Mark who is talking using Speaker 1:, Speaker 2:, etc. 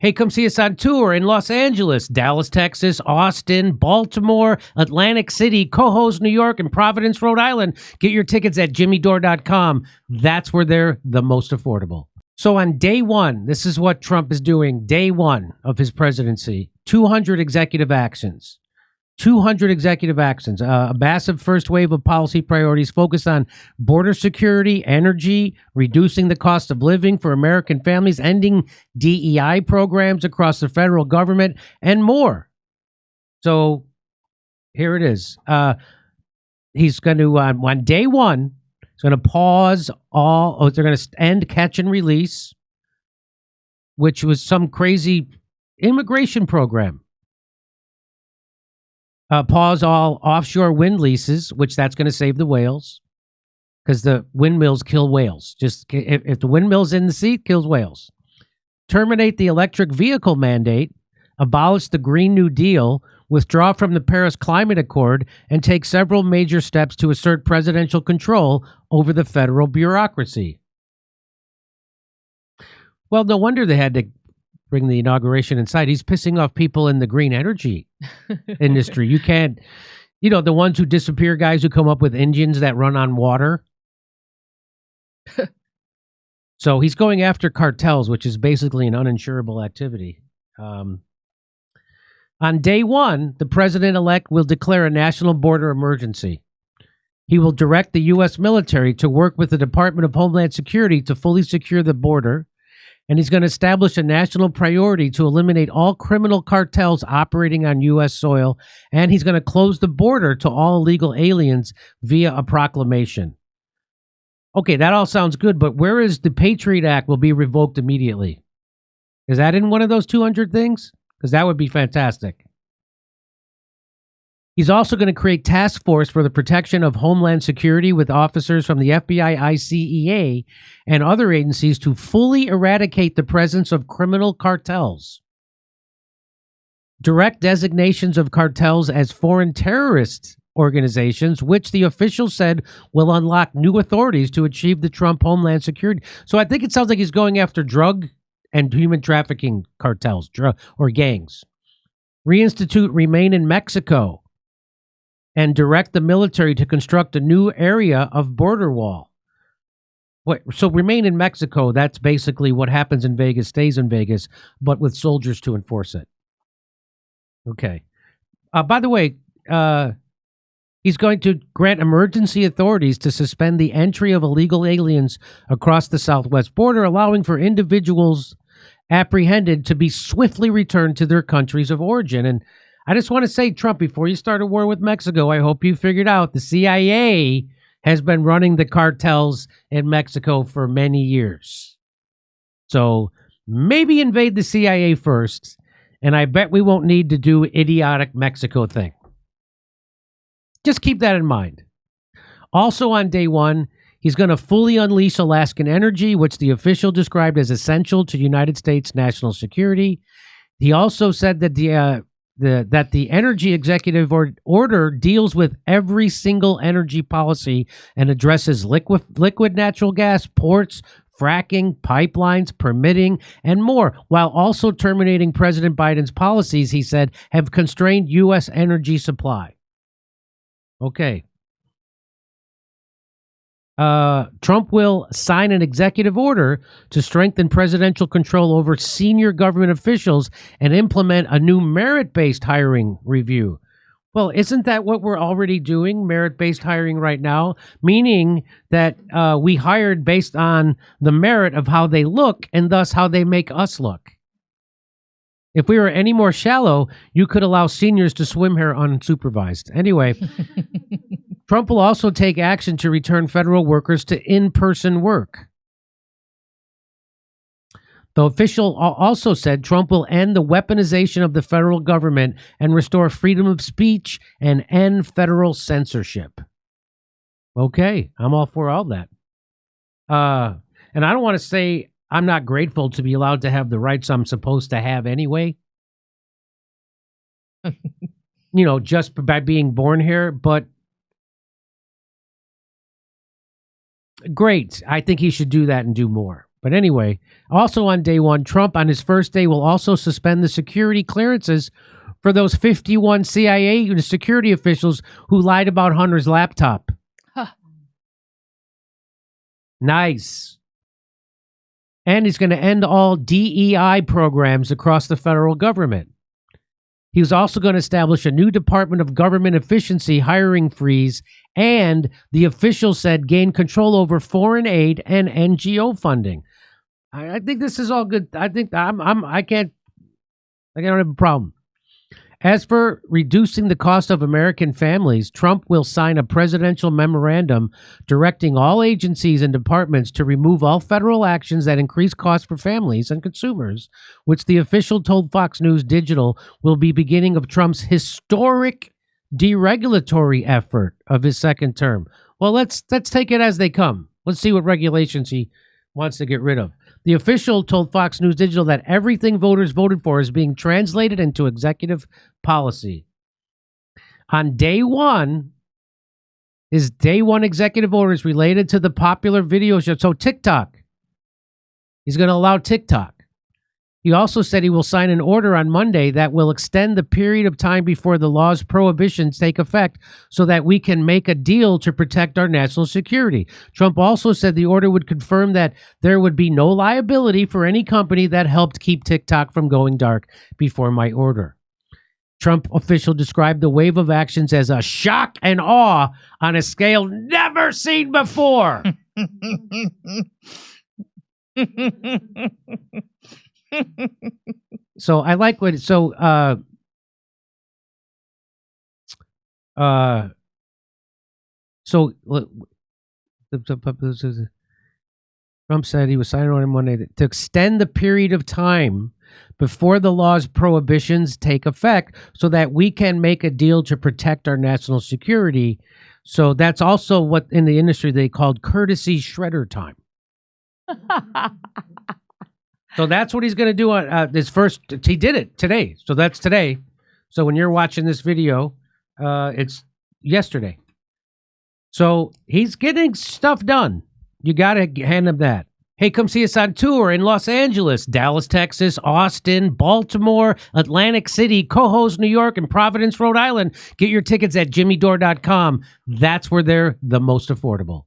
Speaker 1: Hey, come see us on tour in Los Angeles, Dallas, Texas, Austin, Baltimore, Atlantic City, Cohoes, New York, and Providence, Rhode Island. Get your tickets at jimmydore.com. That's where they're the most affordable. So on day one, this is what Trump is doing, day one of his presidency, 200 executive actions. 200 executive actions, a massive first wave of policy priorities focused on border security, energy, reducing the cost of living for American families, ending DEI programs across the federal government, and more. So here it is. He's going to, on day one, he's going to pause they're going to end catch and release, which was some crazy immigration program. Pause all offshore wind leases, which that's going to save the whales, because the windmills kill whales. Just if the windmill's in the sea, it kills whales. Terminate the electric vehicle mandate, abolish the Green New Deal, withdraw from the Paris Climate Accord, and take several major steps to assert presidential control over the federal bureaucracy. Well, no wonder they had to bring the inauguration inside. He's pissing off people in the green energy industry. You can't, the ones who disappear guys who come up with engines that run on water. So he's going after cartels, which is basically an uninsurable activity. On day one, the president-elect will declare a national border emergency. He will direct the U.S. military to work with the Department of Homeland Security to fully secure the border. And he's going to establish a national priority to eliminate all criminal cartels operating on U.S. soil. And he's going to close the border to all illegal aliens via a proclamation. Okay, that all sounds good, but where is the Patriot Act will be revoked immediately? Is that in one of those 200 things? Because that would be fantastic. He's also going to create task force for the protection of Homeland Security with officers from the FBI, ICEA, and other agencies to fully eradicate the presence of criminal cartels. Direct designations of cartels as foreign terrorist organizations, which the official said will unlock new authorities to achieve the Trump Homeland Security. So I think it sounds like he's going after drug and human trafficking cartels or gangs. Reinstitute Remain in Mexico. And direct the military to construct a new area of border wall. So Remain in Mexico, that's basically what happens in Vegas stays in Vegas, but with soldiers to enforce it. Okay. By the way, he's going to grant emergency authorities to suspend the entry of illegal aliens across the southwest border, allowing for individuals apprehended to be swiftly returned to their countries of origin. And I just want to say, Trump, before you start a war with Mexico, I hope you figured out the CIA has been running the cartels in Mexico for many years. So maybe invade the CIA first, and I bet we won't need to do idiotic Mexico thing. Just keep that in mind. Also on day one, he's going to fully unleash Alaskan energy, which the official described as essential to United States national security. He also said that the energy executive order deals with every single energy policy and addresses liquid natural gas, ports, fracking, pipelines, permitting, and more, while also terminating President Biden's policies, he said, have constrained U.S. energy supply. Okay. Trump will sign an executive order to strengthen presidential control over senior government officials and implement a new merit-based hiring review. Well, isn't that what we're already doing, merit-based hiring right now? Meaning that we hired based on the merit of how they look and thus how they make us look. If we were any more shallow, you could allow seniors to swim here unsupervised. Anyway, Trump will also take action to return federal workers to in-person work. The official also said Trump will end the weaponization of the federal government and restore freedom of speech and end federal censorship. Okay, I'm all for all that. And I don't want to say I'm not grateful to be allowed to have the rights I'm supposed to have anyway. Just by being born here, but great. I think he should do that and do more. But anyway, also on day one, Trump on his first day will also suspend the security clearances for those 51 CIA security officials who lied about Hunter's laptop.
Speaker 2: Huh.
Speaker 1: Nice. And he's going to end all DEI programs across the federal government. He was also going to establish a new Department of Government Efficiency hiring freeze, and the official said gain control over foreign aid and NGO funding. I think this is all good. I think I don't have a problem. As for reducing the cost of American families, Trump will sign a presidential memorandum directing all agencies and departments to remove all federal actions that increase costs for families and consumers, which the official told Fox News Digital will be beginning of Trump's historic deregulatory effort of his second term. Well, let's take it as they come. Let's see what regulations he wants to get rid of. The official told Fox News Digital that everything voters voted for is being translated into executive policy. On day one, his day one executive orders related to the popular video show. So TikTok. He's going to allow TikTok. He also said he will sign an order on Monday that will extend the period of time before the law's prohibitions take effect so that we can make a deal to protect our national security. Trump also said the order would confirm that there would be no liability for any company that helped keep TikTok from going dark before my order. Trump official described the wave of actions as a shock and awe on a scale never seen before. So I like what Trump said he was signing on Monday to extend the period of time before the law's prohibitions take effect so that we can make a deal to protect our national security. So that's also what in the industry they called courtesy shredder time. So that's what he's going to do on his first. He did it today. So that's today. So when you're watching this video, it's yesterday. So he's getting stuff done. You got to hand him that. Hey, come see us on tour in Los Angeles, Dallas, Texas, Austin, Baltimore, Atlantic City, Cohoes, New York, and Providence, Rhode Island. Get your tickets at jimmydore.com. That's where they're the most affordable.